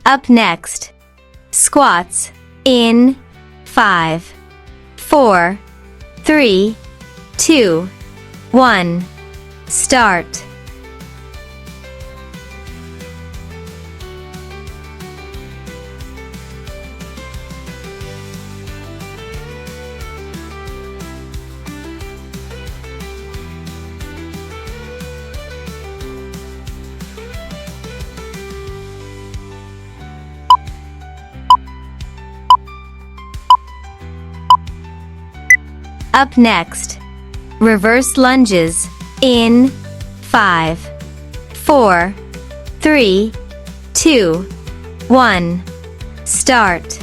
Up next, squats in 5, 4, 3, 2, 1, start. Up next, reverse lunges in 5, 4, 3, 2, 1, start.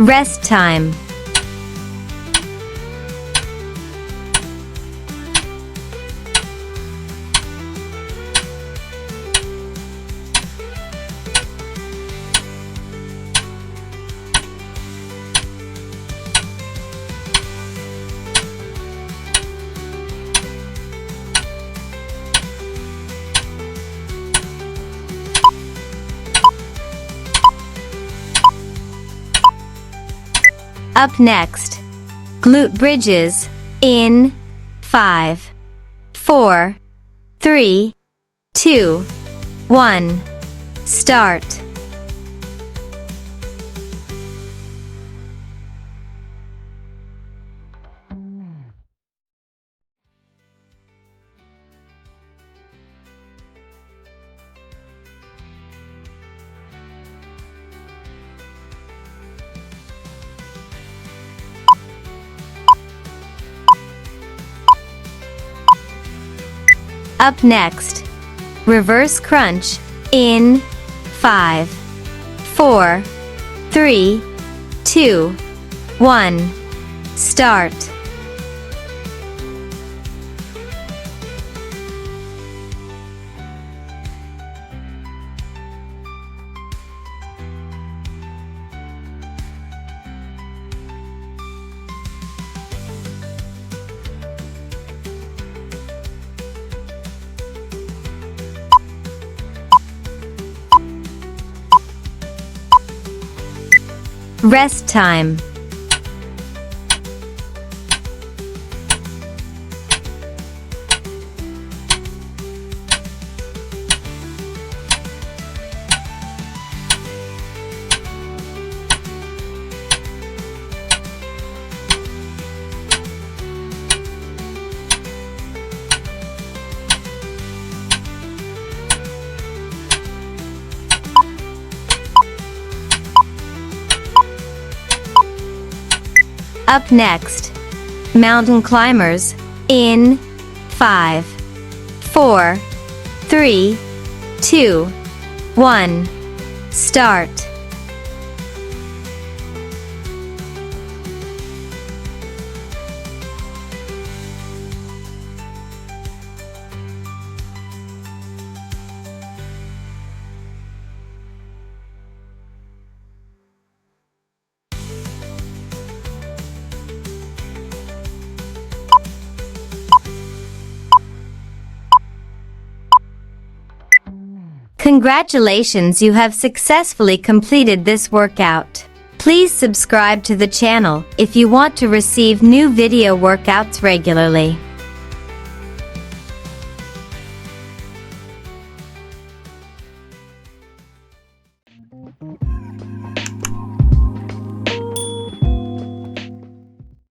Rest time. Up next, glute bridges in 5, 4, 3, 2, 1, start. Up next, reverse crunch in 5, 4, 3, 2, 1, start. Rest time. Up next, mountain climbers in 5, 4, 3, 2, 1, start. Congratulations, you have successfully completed this workout. Please subscribe to the channel if you want to receive new video workouts regularly.